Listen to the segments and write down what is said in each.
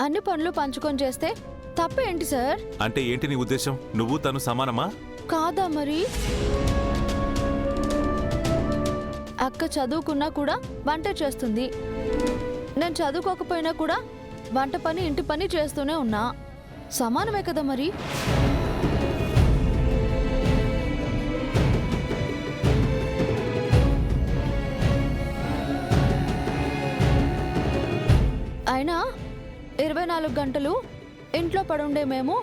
అన్ని పనులు పంచుకొని చేస్తే తప్పేంటి సార్? అంటే ఏంటి నీ ఉద్దేశం? నువ్వు తను సమానమా? కాదా మరి? అక్క చదువుకున్నా కూడా వంట చేస్తుంది, నేను చదువుకోకపోయినా కూడా వంట పని ఇంటి పని చేస్తూనే ఉన్నా. సమానమే కదా మరి. అయినా 24 గంటలు ఇంట్లో పడుండే మేము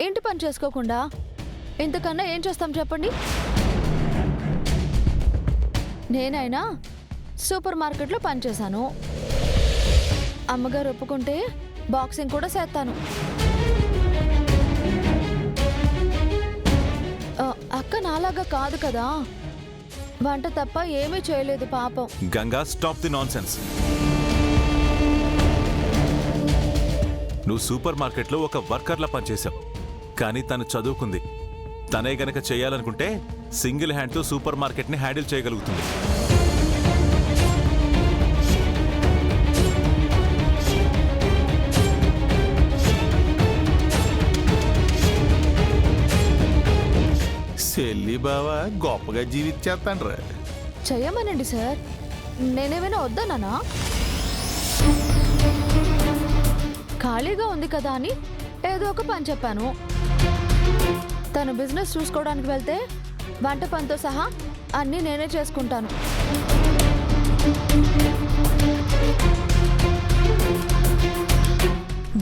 ఇంటి పని చేసుకోకుండా ఇంతకన్నా ఏం చేస్తాం చెప్పండి? నేనైనా సూపర్ మార్కెట్లో పనిచేశాను, అమ్మగారు ఒప్పుకుంటే బాక్సింగ్ కూడా చేస్తాను. అక్క నాలాగా కాదు కదా, వంట తప్ప ఏమీ చేయలేదు పాపం. Ganga, stop the nonsense. నువ్వు సూపర్ మార్కెట్లో ఒక వర్కర్లా పనిచేశావు, కానీ తను చదువుకుంది. తనే గనక చేయాలనుకుంటే సింగిల్ హ్యాండ్తో సూపర్ మార్కెట్ని హ్యాండిల్ చేయగలుగుతుంది. చెల్లి బావా గొప్పగా జీవించేస్తాండ్రా. చెయ్యమనండి సార్, నేనేమైనా వద్దన్నానా? ఖాళీగా ఉంది కదా అని ఏదో ఒక పని చెప్పాను. తను బిజినెస్ చూసుకోవడానికి వెళ్తే వంట పనితో సహా అన్నీ నేనే చేసుకుంటాను.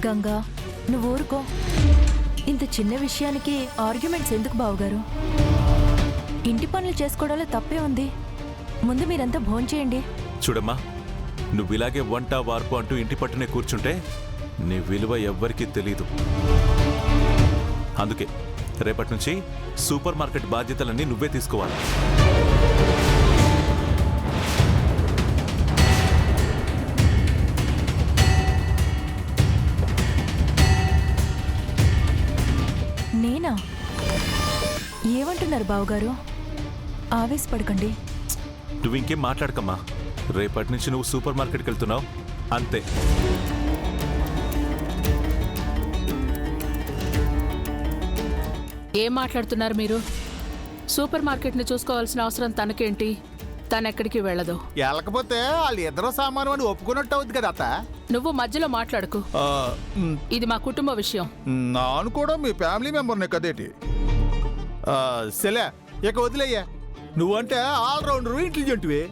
గంగా, నువ్వు ఊరుకో. ఇంత చిన్న విషయానికి ఆర్గ్యుమెంట్స్ ఎందుకు బావగారు? ఇంటి పనులు చేసుకోవడంలో తప్పే ఉంది. ముందు మీరంతా భోంచేయండి. చూడమ్మా, నువ్వు ఇలాగే వంట వార్పు అంటూ ఇంటి పట్టునే కూర్చుంటే నీ విలువ ఎవ్వరికీ తెలీదు. అందుకే రేపటి నుంచి సూపర్ మార్కెట్ బాధ్యతలన్నీ నువ్వే తీసుకోవాలి. నేనా? ఏమంటున్నారు బావగారు? ఆవేశపడకండి. నువ్వు ఇంకేం మాట్లాడకమ్మా. రేపటి నుంచి నువ్వు సూపర్ మార్కెట్కి వెళ్తున్నావు, అంతే. ఏం మాట్లాడుతున్నారు మీరు? సూపర్ మార్కెట్ని చూసుకోవాల్సిన అవసరం తనకేంటి? తనెక్కడికి వెళ్ళదు. వెళ్ళకపోతే వాళ్ళు ఇద్దరు సామాను అని ఒప్పుకున్నట్టు అవుద్ది కదా అత్త. నువ్వు మధ్యలో మాట్లాడుకు. ఇది మా కుటుంబ విషయం. నాను కూడా మీ ఫ్యామిలీ మెంబర్నే కదేటి. సెలే, ఇక వదిలేయ్యా. నువ్వంటే ఆల్రౌండర్, ఇంటెలిజెంట్వి.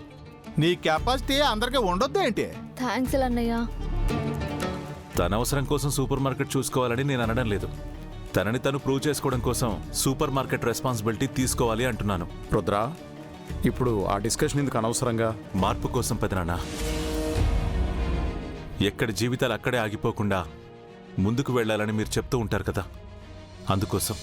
నీ కెపాసిటీ అందరికీ ఉండొద్దు ఏంటి? థ్యాంక్స్ అన్నయ్య. తన అవసరం కోసం సూపర్ మార్కెట్ చూసుకోవాలని నేను అనడం లేదు. తనని తను ప్రూవ్ చేసుకోవడం కోసం సూపర్ మార్కెట్ రెస్పాన్సిబిలిటీ తీసుకోవాలి అంటున్నాను. రుద్ర, ఇప్పుడు ఆ డిస్కషన్ ఎందుకు అనవసరంగా? మార్పు కోసం పెదనాన్న. ఎక్కడి జీవితాలు అక్కడే ఆగిపోకుండా ముందుకు వెళ్ళాలని మీరు చెప్తూ ఉంటారు కదా, అందుకోసం.